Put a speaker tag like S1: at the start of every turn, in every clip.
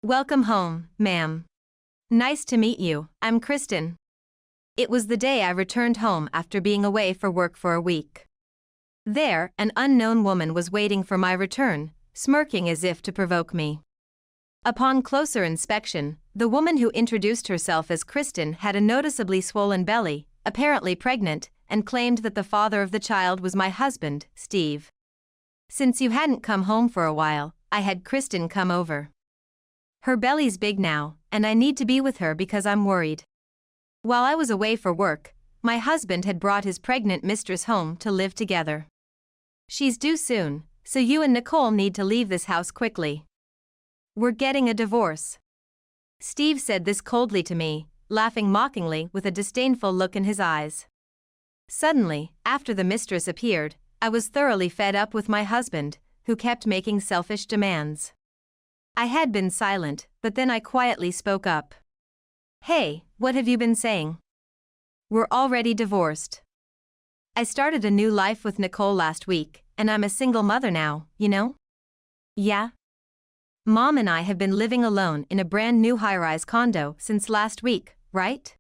S1: Welcome home, ma'am. Nice to meet you, I'm Kristen. It was the day I returned home after being away for work for a week. There, an unknown woman was waiting for my return, smirking as if to provoke me. Upon closer inspection, the woman who introduced herself as Kristen had a noticeably swollen belly, apparently pregnant, and claimed that the father of the child was my husband, Steve. Since you hadn't come home for a while, I had Kristen come over. Her belly's big now, and I need to be with her because I'm worried. While I was away for work, my husband had brought his pregnant mistress home to live together. She's due soon, so you and Nicole need to leave this house quickly. We're getting a divorce. Steve said this coldly to me, laughing mockingly with a disdainful look in his eyes. Suddenly, after the mistress appeared, I was thoroughly fed up with my husband, who kept making selfish demands. I had been silent, but then I quietly spoke up. Hey, what have you been saying? We're already divorced. I started a new life with Nicole last week, and I'm a single mother now, you know? Yeah? Mom and I have been living alone in a brand new high-rise condo since last week, right?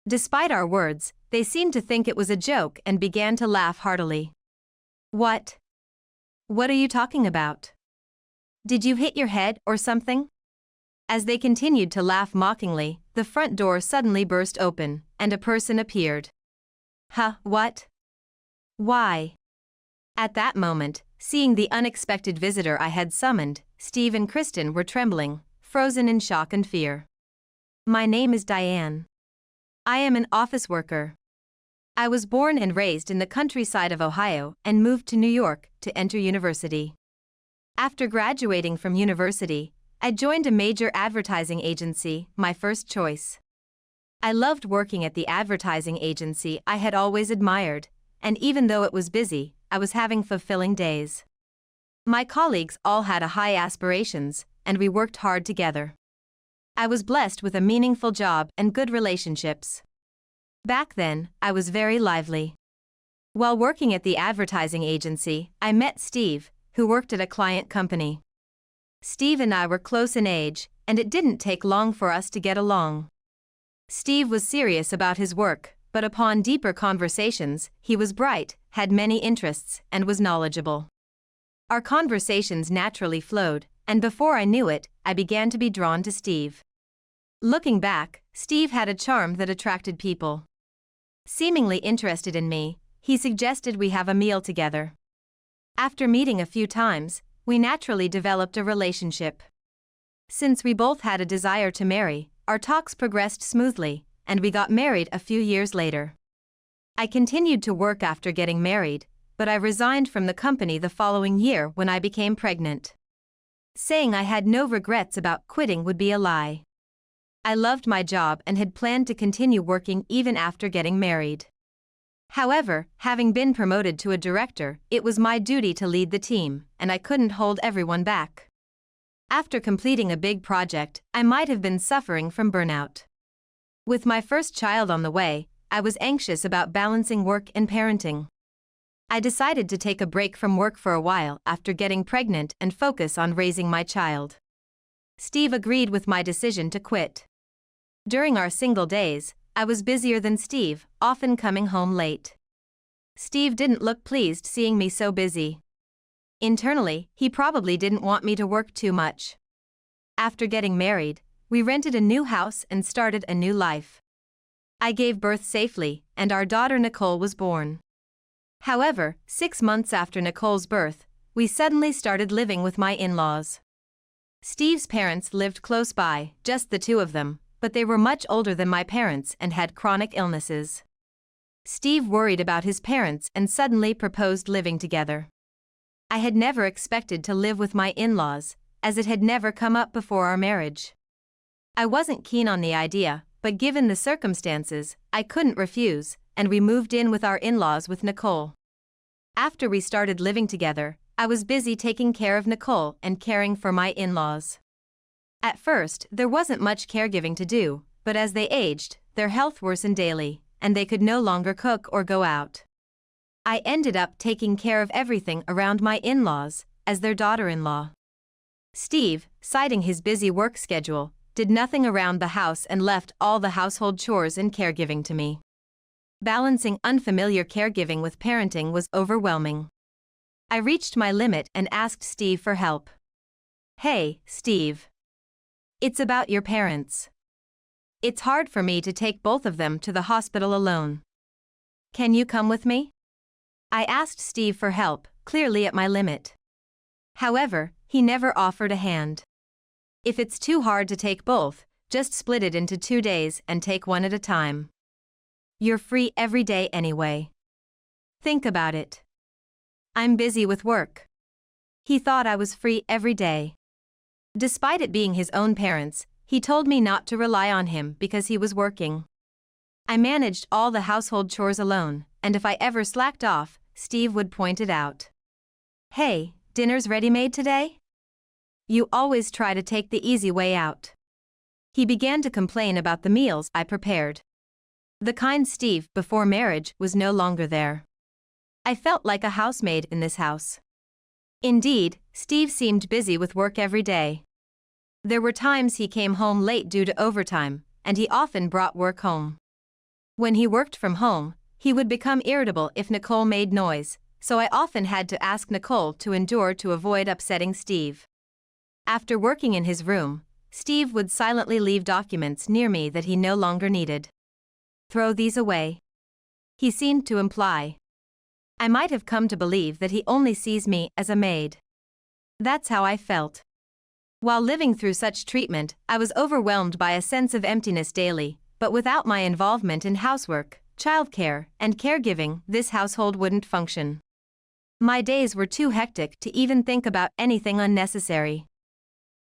S1: Despite our words, they seemed to think it was a joke and began to laugh heartily. What? What are you talking about? Did you hit your head or something? As they continued to laugh mockingly, the front door suddenly burst open, and a person appeared. Huh, what? Why? At that moment, seeing the unexpected visitor I had summoned, Steve and Kristen were trembling, frozen in shock and fear. My name is Diane. I am an office worker. I was born and raised in the countryside of Ohio and moved to New York to enter university. After graduating from university, I joined a major advertising agency, my first choice. I loved working at the advertising agency I had always admired, and even though it was busy, I was having fulfilling days. My colleagues all had high aspirations, and we worked hard together. I was blessed with a meaningful job and good relationships. Back then, I was very lively. While working at the advertising agency, I met Steve, who worked at a client company. Steve and I were close in age, and it didn't take long for us to get along. Steve was serious about his work, but upon deeper conversations, he was bright, had many interests, and was knowledgeable. Our conversations naturally flowed, and before I knew it, I began to be drawn to Steve. Looking back, Steve had a charm that attracted people. Seemingly interested in me, he suggested we have a meal together. After meeting a few times, we naturally developed a relationship. Since we both had a desire to marry, our talks progressed smoothly, and we got married a few years later. I continued to work after getting married, but I resigned from the company the following year when I became pregnant. Saying I had no regrets about quitting would be a lie. I loved my job and had planned to continue working even after getting married. However, having been promoted to a director, it was my duty to lead the team, and I couldn't hold everyone back. After completing a big project, I might have been suffering from burnout. With my first child on the way, I was anxious about balancing work and parenting. I decided to take a break from work for a while after getting pregnant and focus on raising my child. Steve agreed with my decision to quit. During our single days, I was busier than Steve, often coming home late. Steve didn't look pleased seeing me so busy. Internally, he probably didn't want me to work too much. After getting married, we rented a new house and started a new life. I gave birth safely, and our daughter Nicole was born. However, 6 months after Nicole's birth, we suddenly started living with my in-laws. Steve's parents lived close by, just the two of them, but they were much older than my parents and had chronic illnesses. Steve worried about his parents and suddenly proposed living together. I had never expected to live with my in-laws, as it had never come up before our marriage. I wasn't keen on the idea, but given the circumstances, I couldn't refuse, and we moved in with our in-laws with Nicole. After we started living together, I was busy taking care of Nicole and caring for my in-laws. At first, there wasn't much caregiving to do, but as they aged, their health worsened daily, and they could no longer cook or go out. I ended up taking care of everything around my in-laws, as their daughter-in-law. Steve, citing his busy work schedule, did nothing around the house and left all the household chores and caregiving to me. Balancing unfamiliar caregiving with parenting was overwhelming. I reached my limit and asked Steve for help. "Hey, Steve. It's about your parents. It's hard for me to take both of them to the hospital alone. Can you come with me?" I asked Steve for help, clearly at my limit. However, he never offered a hand. "If it's too hard to take both, just split it into 2 days and take one at a time. You're free every day anyway. Think about it. I'm busy with work." He thought I was free every day. Despite it being his own parents, he told me not to rely on him because he was working. I managed all the household chores alone, and if I ever slacked off, Steve would point it out. "Hey, dinner's ready-made today? You always try to take the easy way out." He began to complain about the meals I prepared. The kind Steve before marriage was no longer there. I felt like a housemaid in this house. Indeed, Steve seemed busy with work every day. There were times he came home late due to overtime, and he often brought work home. When he worked from home, he would become irritable if Nicole made noise, so I often had to ask Nicole to endure to avoid upsetting Steve. After working in his room, Steve would silently leave documents near me that he no longer needed. "Throw these away," he seemed to imply. I might have come to believe that he only sees me as a maid. That's how I felt. While living through such treatment, I was overwhelmed by a sense of emptiness daily, but without my involvement in housework, childcare, and caregiving, this household wouldn't function. My days were too hectic to even think about anything unnecessary.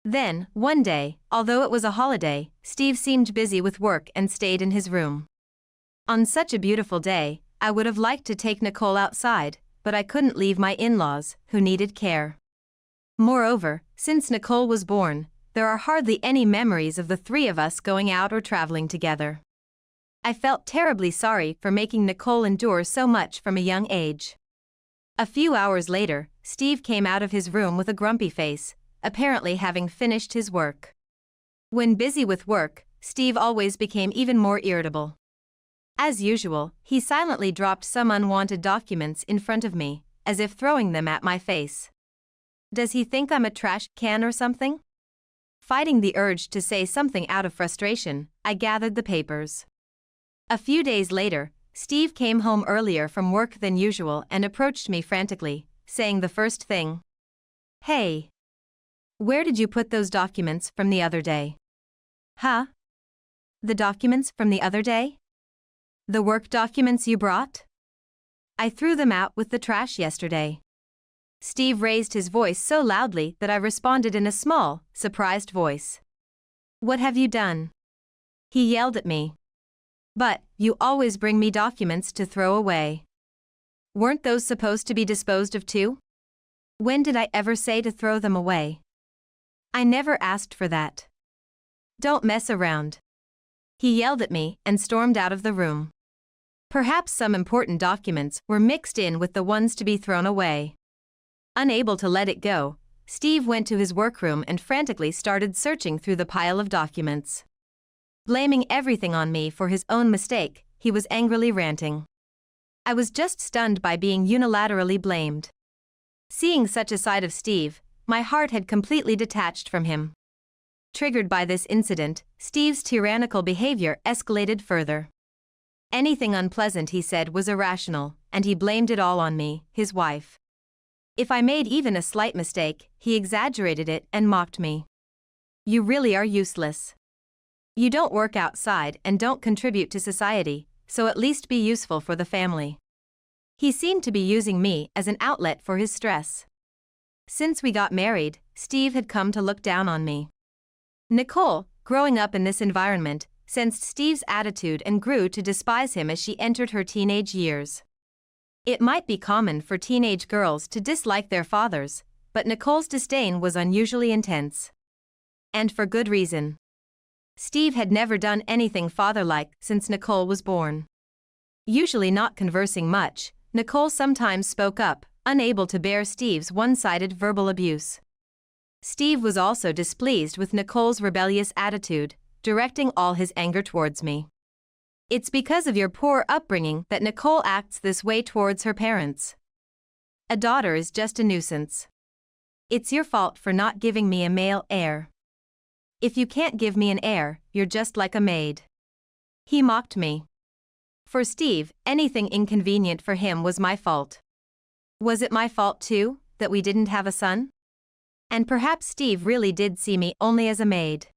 S1: Then, one day, although it was a holiday, Steve seemed busy with work and stayed in his room. On such a beautiful day, I would have liked to take Nicole outside, but I couldn't leave my in-laws, who needed care. Moreover, since Nicole was born, there are hardly any memories of the three of us going out or traveling together. I felt terribly sorry for making Nicole endure so much from a young age. A few hours later, Steve came out of his room with a grumpy face, apparently having finished his work. When busy with work, Steve always became even more irritable. As usual, he silently dropped some unwanted documents in front of me, as if throwing them at my face. Does he think I'm a trash can or something? Fighting the urge to say something out of frustration, I gathered the papers. A few days later, Steve came home earlier from work than usual and approached me frantically, saying the first thing, "Hey. Where did you put those documents from the other day?" "Huh? The documents from the other day? The work documents you brought? I threw them out with the trash yesterday." Steve raised his voice so loudly that I responded in a small, surprised voice. "What have you done?" He yelled at me. "But, you always bring me documents to throw away. Weren't those supposed to be disposed of too? When did I ever say to throw them away? I never asked for that. Don't mess around." He yelled at me and stormed out of the room. Perhaps some important documents were mixed in with the ones to be thrown away. Unable to let it go, Steve went to his workroom and frantically started searching through the pile of documents. Blaming everything on me for his own mistake, he was angrily ranting. I was just stunned by being unilaterally blamed. Seeing such a side of Steve, my heart had completely detached from him. Triggered by this incident, Steve's tyrannical behavior escalated further. Anything unpleasant he said was irrational, and he blamed it all on me, his wife. If I made even a slight mistake, he exaggerated it and mocked me. "You really are useless. You don't work outside and don't contribute to society, so at least be useful for the family." He seemed to be using me as an outlet for his stress. Since we got married, Steve had come to look down on me. Nicole, growing up in this environment, sensed Steve's attitude and grew to despise him as she entered her teenage years. It might be common for teenage girls to dislike their fathers, but Nicole's disdain was unusually intense. And for good reason. Steve had never done anything father-like since Nicole was born. Usually not conversing much, Nicole sometimes spoke up, unable to bear Steve's one-sided verbal abuse. Steve was also displeased with Nicole's rebellious attitude, directing all his anger towards me. It's because of your poor upbringing that Nicole acts this way towards her parents. A daughter is just a nuisance. It's your fault for not giving me a male heir. If you can't give me an heir, you're just like a maid. He mocked me. For Steve, anything inconvenient for him was my fault. Was it my fault too, that we didn't have a son? And perhaps Steve really did see me only as a maid.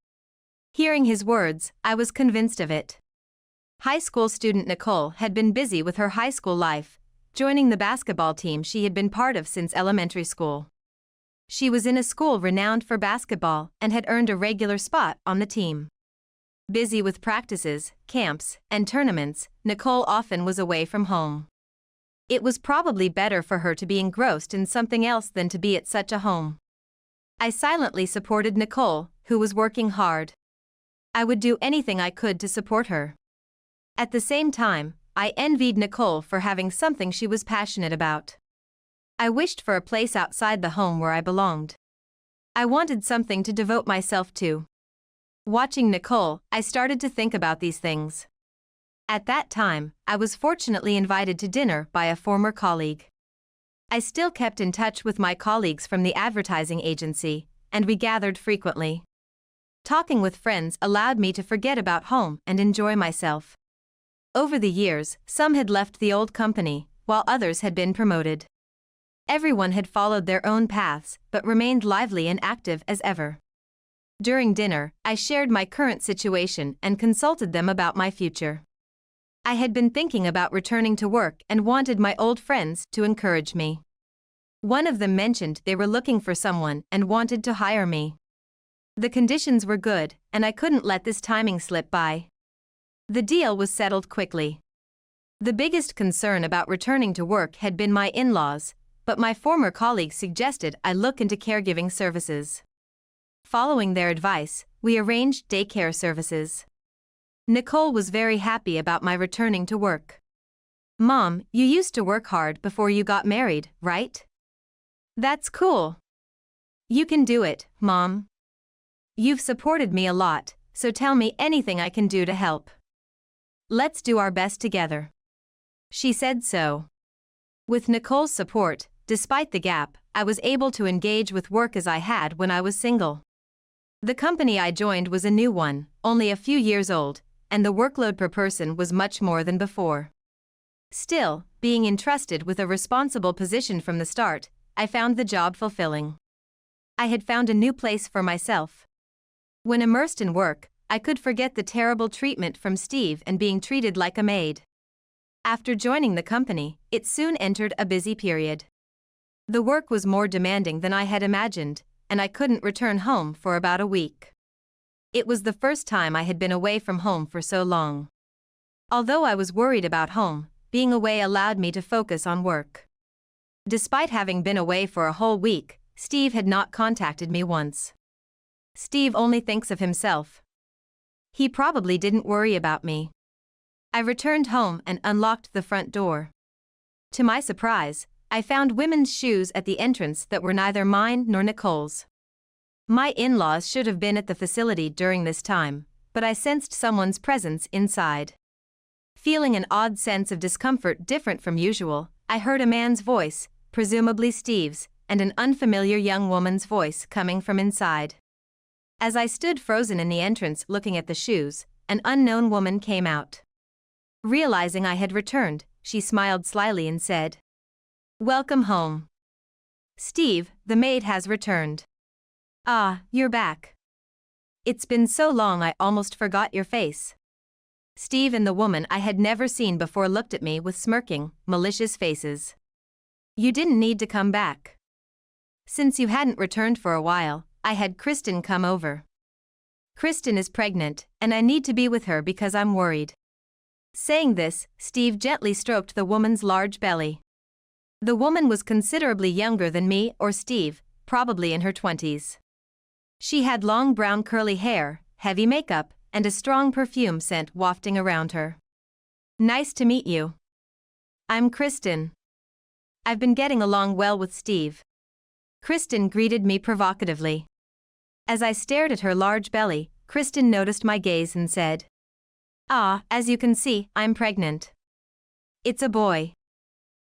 S1: Hearing his words, I was convinced of it. High school student Nicole had been busy with her high school life, joining the basketball team she had been part of since elementary school. She was in a school renowned for basketball and had earned a regular spot on the team. Busy with practices, camps, and tournaments, Nicole often was away from home. It was probably better for her to be engrossed in something else than to be at such a home. I silently supported Nicole, who was working hard. I would do anything I could to support her. At the same time, I envied Nicole for having something she was passionate about. I wished for a place outside the home where I belonged. I wanted something to devote myself to. Watching Nicole, I started to think about these things. At that time, I was fortunately invited to dinner by a former colleague. I still kept in touch with my colleagues from the advertising agency, and we gathered frequently. Talking with friends allowed me to forget about home and enjoy myself. Over the years, some had left the old company, while others had been promoted. Everyone had followed their own paths, but remained lively and active as ever. During dinner, I shared my current situation and consulted them about my future. I had been thinking about returning to work and wanted my old friends to encourage me. One of them mentioned they were looking for someone and wanted to hire me. The conditions were good, and I couldn't let this timing slip by. The deal was settled quickly. The biggest concern about returning to work had been my in-laws, but my former colleagues suggested I look into caregiving services. Following their advice, we arranged daycare services. Nicole was very happy about my returning to work. "Mom, you used to work hard before you got married, right? That's cool. You can do it, Mom. You've supported me a lot, so tell me anything I can do to help. Let's do our best together." She said so. With Nicole's support, despite the gap, I was able to engage with work as I had when I was single. The company I joined was a new one, only a few years old, and the workload per person was much more than before. Still, being entrusted with a responsible position from the start, I found the job fulfilling. I had found a new place for myself. When immersed in work, I could forget the terrible treatment from Steve and being treated like a maid. After joining the company, it soon entered a busy period. The work was more demanding than I had imagined, and I couldn't return home for about a week. It was the first time I had been away from home for so long. Although I was worried about home, being away allowed me to focus on work. Despite having been away for a whole week, Steve had not contacted me once. Steve only thinks of himself. He probably didn't worry about me. I returned home and unlocked the front door. To my surprise, I found women's shoes at the entrance that were neither mine nor Nicole's. My in-laws should have been at the facility during this time, but I sensed someone's presence inside. Feeling an odd sense of discomfort different from usual, I heard a man's voice, presumably Steve's, and an unfamiliar young woman's voice coming from inside. As I stood frozen in the entrance looking at the shoes, an unknown woman came out. Realizing I had returned, she smiled slyly and said, "Welcome home. Steve, the maid has returned." "Ah, you're back. It's been so long I almost forgot your face." Steve and the woman I had never seen before looked at me with smirking, malicious faces. "You didn't need to come back. Since you hadn't returned for a while, I had Kristen come over. Kristen is pregnant, and I need to be with her because I'm worried." Saying this, Steve gently stroked the woman's large belly. The woman was considerably younger than me or Steve, probably in her 20s. She had long brown curly hair, heavy makeup, and a strong perfume scent wafting around her. "Nice to meet you. I'm Kristen. I've been getting along well with Steve." Kristen greeted me provocatively. As I stared at her large belly, Kristen noticed my gaze and said, "Ah, as you can see, I'm pregnant. It's a boy."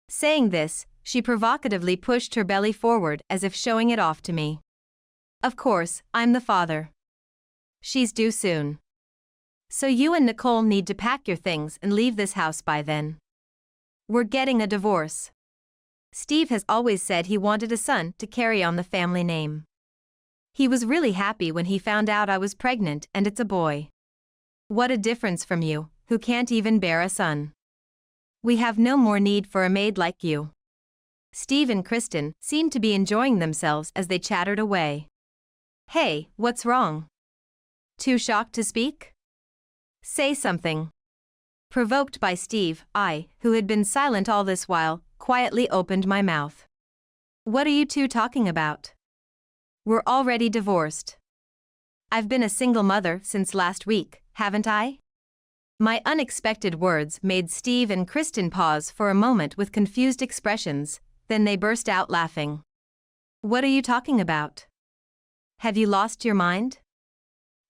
S1: Saying this, she provocatively pushed her belly forward as if showing it off to me. Of course, I'm the father. She's due soon. So you and Nicole need to pack your things and leave this house by then. We're getting a divorce. Steve has always said he wanted a son to carry on the family name. He was really happy when he found out I was pregnant and it's a boy. What a difference from you, who can't even bear a son. We have no more need for a maid like you. Steve and Kristen seemed to be enjoying themselves as they chattered away. Hey, what's wrong? Too shocked to speak? Say something. Provoked by Steve, I, who had been silent all this while, quietly opened my mouth. What are you two talking about? We're already divorced. I've been a single mother since last week, haven't I? My unexpected words made Steve and Kristen pause for a moment with confused expressions, then they burst out laughing. What are you talking about? Have you lost your mind?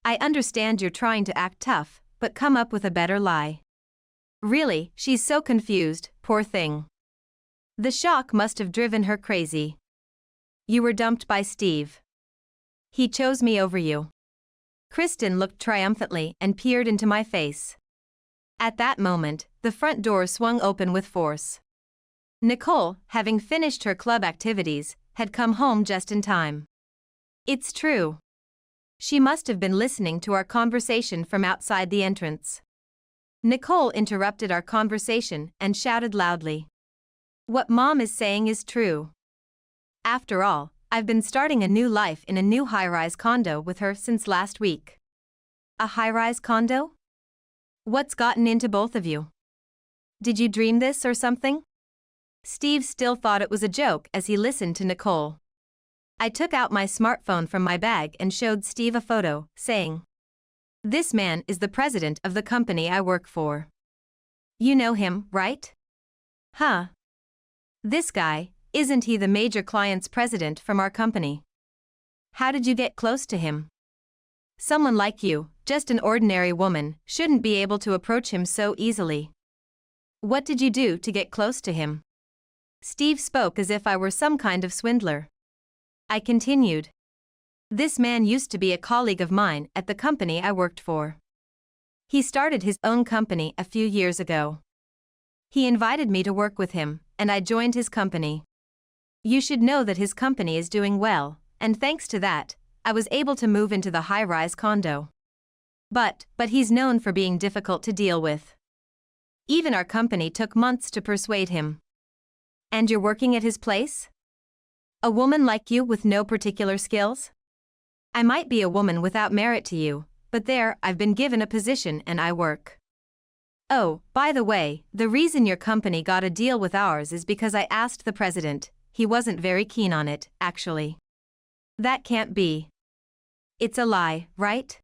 S1: I understand you're trying to act tough, but come up with a better lie. Really, she's so confused, poor thing. The shock must have driven her crazy. You were dumped by Steve. He chose me over you. Kristen looked triumphantly and peered into my face. At that moment, the front door swung open with force. Nicole, having finished her club activities, had come home just in time. It's true. She must have been listening to our conversation from outside the entrance. Nicole interrupted our conversation and shouted loudly. What Mom is saying is true. After all, I've been starting a new life in a new high-rise condo with her since last week. A high-rise condo? What's gotten into both of you? Did you dream this or something? Steve still thought it was a joke as he listened to Nicole. I took out my smartphone from my bag and showed Steve a photo, saying, "This man is the president of the company I work for. You know him, right? Huh? This guy, isn't he the major client's president from our company? How did you get close to him? Someone like you, just an ordinary woman, shouldn't be able to approach him so easily. What did you do to get close to him?" Steve spoke as if I were some kind of swindler. I continued. This man used to be a colleague of mine at the company I worked for. He started his own company a few years ago. He invited me to work with him, and I joined his company. You should know that his company is doing well, and thanks to that, I was able to move into the high-rise condo. But he's known for being difficult to deal with. Even our company took months to persuade him. And you're working at his place? A woman like you with no particular skills? I might be a woman without merit to you, but there, I've been given a position and I work. Oh, by the way, the reason your company got a deal with ours is because I asked the president. He wasn't very keen on it, actually. That can't be. It's a lie, right?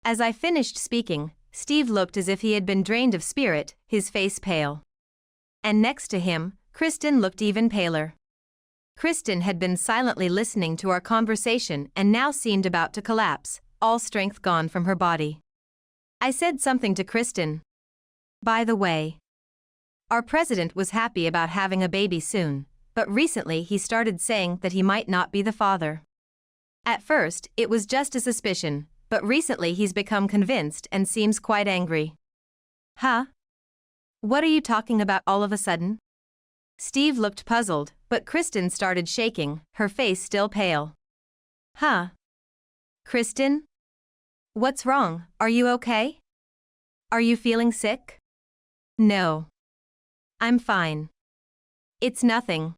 S1: As I finished speaking, Steve looked as if he had been drained of spirit, his face pale. And next to him, Kristen looked even paler. Kristen had been silently listening to our conversation and now seemed about to collapse, all strength gone from her body. I said something to Kristen. By the way, our president was happy about having a baby soon, but recently he started saying that he might not be the father. At first, it was just a suspicion, but recently he's become convinced and seems quite angry. Huh? What are you talking about all of a sudden? Steve looked puzzled, but Kristen started shaking, her face still pale. Huh? Kristen? What's wrong, are you okay? Are you feeling sick? No. I'm fine. It's nothing.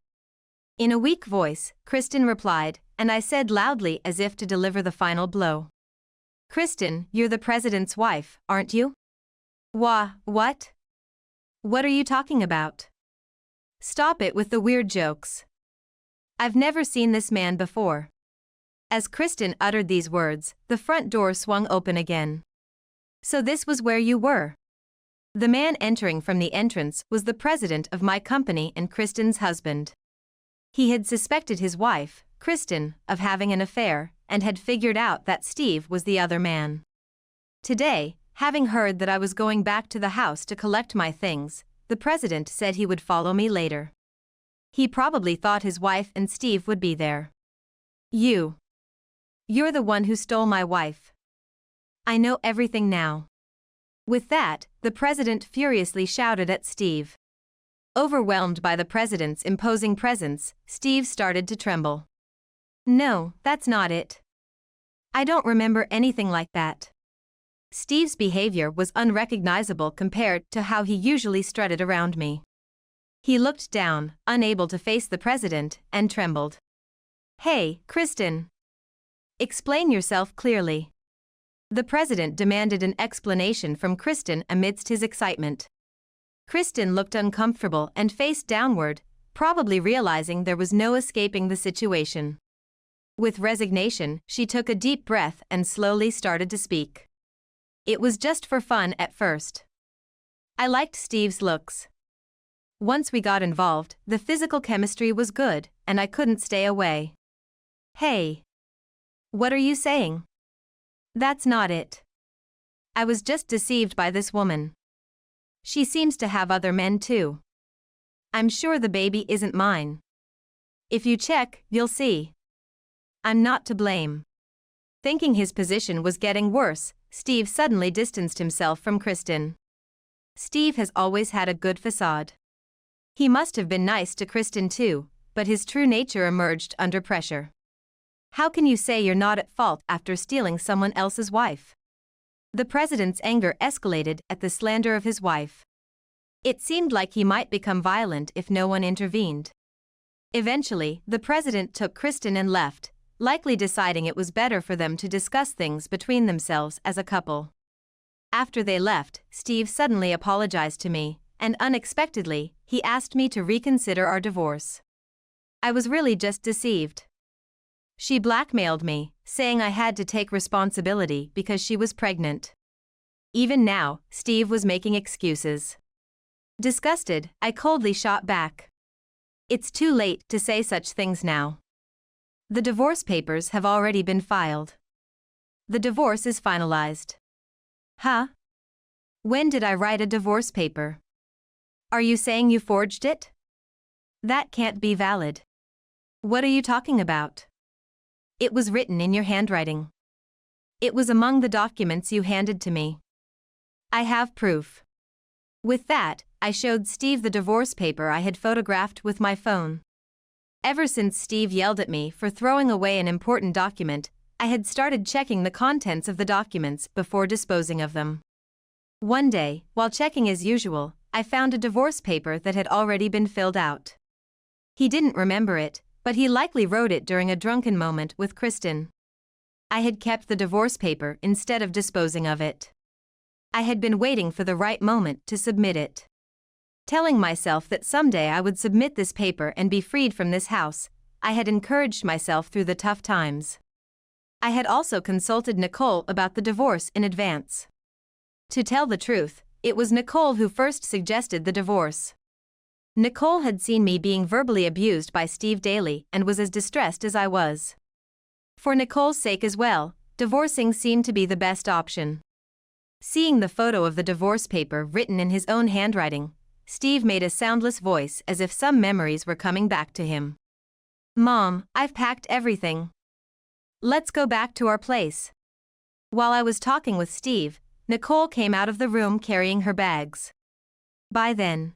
S1: In a weak voice, Kristen replied, and I said loudly as if to deliver the final blow. Kristen, you're the president's wife, aren't you? What? What are you talking about? Stop it with the weird jokes. I've never seen this man before. As Kristen uttered these words, the front door swung open again. So this was where you were. The man entering from the entrance was the president of my company and Kristen's husband. He had suspected his wife, Kristen, of having an affair, and had figured out that Steve was the other man. Today, having heard that I was going back to the house to collect my things, the president said he would follow me later. He probably thought his wife and Steve would be there. You're the one who stole my wife. I know everything now. With that, the president furiously shouted at Steve. Overwhelmed by the president's imposing presence, Steve started to tremble. No, that's not it. I don't remember anything like that. Steve's behavior was unrecognizable compared to how he usually strutted around me. He looked down, unable to face the president, and trembled. Hey, Kristen. Explain yourself clearly. The president demanded an explanation from Kristen amidst his excitement. Kristen looked uncomfortable and faced downward, probably realizing there was no escaping the situation. With resignation, she took a deep breath and slowly started to speak. It was just for fun at first. I liked Steve's looks. Once we got involved, the physical chemistry was good, and I couldn't stay away. Hey. What are you saying? That's not it. I was just deceived by this woman. She seems to have other men too. I'm sure the baby isn't mine. If you check, you'll see. I'm not to blame. Thinking his position was getting worse, Steve suddenly distanced himself from Kristen. Steve has always had a good facade. He must have been nice to Kristen too, but his true nature emerged under pressure. How can you say you're not at fault after stealing someone else's wife? The president's anger escalated at the slander of his wife. It seemed like he might become violent if no one intervened. Eventually, the president took Kristen and left, likely deciding it was better for them to discuss things between themselves as a couple. After they left, Steve suddenly apologized to me, and unexpectedly, he asked me to reconsider our divorce. I was really just deceived. She blackmailed me, saying I had to take responsibility because she was pregnant. Even now, Steve was making excuses. Disgusted, I coldly shot back. It's too late to say such things now. The divorce papers have already been filed. The divorce is finalized. Huh? When did I write a divorce paper? Are you saying you forged it? That can't be valid. What are you talking about? It was written in your handwriting. It was among the documents you handed to me. I have proof. With that, I showed Steve the divorce paper I had photographed with my phone. Ever since Steve yelled at me for throwing away an important document, I had started checking the contents of the documents before disposing of them. One day, while checking as usual, I found a divorce paper that had already been filled out. He didn't remember it, but he likely wrote it during a drunken moment with Kristen. I had kept the divorce paper instead of disposing of it. I had been waiting for the right moment to submit it. Telling myself that someday I would submit this paper and be freed from this house, I had encouraged myself through the tough times. I had also consulted Nicole about the divorce in advance. To tell the truth, it was Nicole who first suggested the divorce. Nicole had seen me being verbally abused by Steve daily and was as distressed as I was. For Nicole's sake as well, divorcing seemed to be the best option. Seeing the photo of the divorce paper written in his own handwriting, Steve made a soundless voice as if some memories were coming back to him. Mom, I've packed everything. Let's go back to our place. While I was talking with Steve, Nicole came out of the room carrying her bags. By then,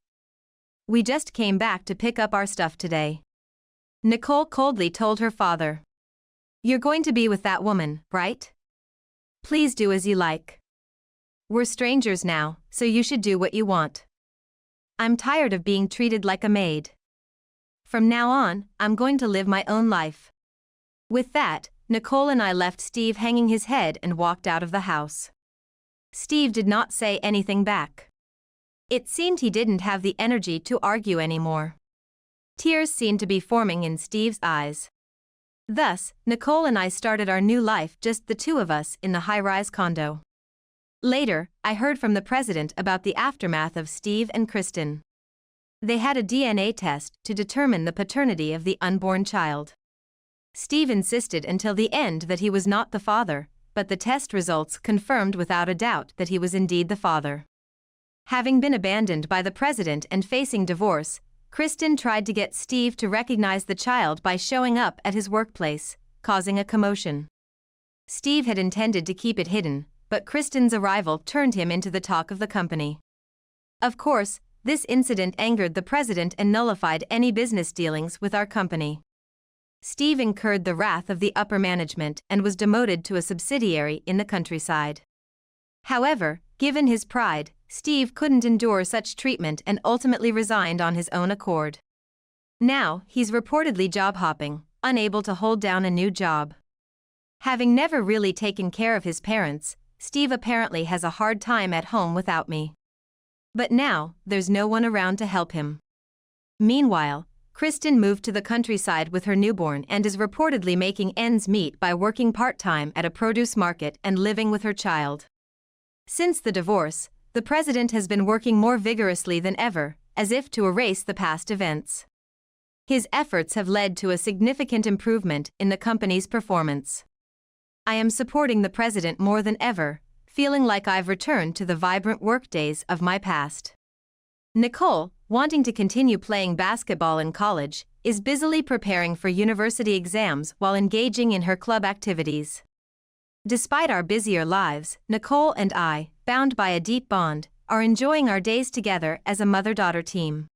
S1: we just came back to pick up our stuff today. Nicole coldly told her father. You're going to be with that woman, right? Please do as you like. We're strangers now, so you should do what you want. I'm tired of being treated like a maid. From now on, I'm going to live my own life. With that, Nicole and I left Steve hanging his head and walked out of the house. Steve did not say anything back. It seemed he didn't have the energy to argue anymore. Tears seemed to be forming in Steve's eyes. Thus, Nicole and I started our new life, just the two of us in the high-rise condo. Later, I heard from the president about the aftermath of Steve and Kristen. They had a DNA test to determine the paternity of the unborn child. Steve insisted until the end that he was not the father, but the test results confirmed without a doubt that he was indeed the father. Having been abandoned by the president and facing divorce, Kristen tried to get Steve to recognize the child by showing up at his workplace, causing a commotion. Steve had intended to keep it hidden, but Kristen's arrival turned him into the talk of the company. Of course, this incident angered the president and nullified any business dealings with our company. Steve incurred the wrath of the upper management and was demoted to a subsidiary in the countryside. However, given his pride, Steve couldn't endure such treatment and ultimately resigned on his own accord. Now, he's reportedly job hopping, unable to hold down a new job. Having never really taken care of his parents, Steve apparently has a hard time at home without me. But now, there's no one around to help him. Meanwhile, Kristen moved to the countryside with her newborn and is reportedly making ends meet by working part-time at a produce market and living with her child. Since the divorce, the president has been working more vigorously than ever, as if to erase the past events. His efforts have led to a significant improvement in the company's performance. I am supporting the president more than ever, feeling like I've returned to the vibrant work days of my past. Nicole, wanting to continue playing basketball in college, is busily preparing for university exams while engaging in her club activities. Despite our busier lives, Nicole and I, bound by a deep bond, are enjoying our days together as a mother-daughter team.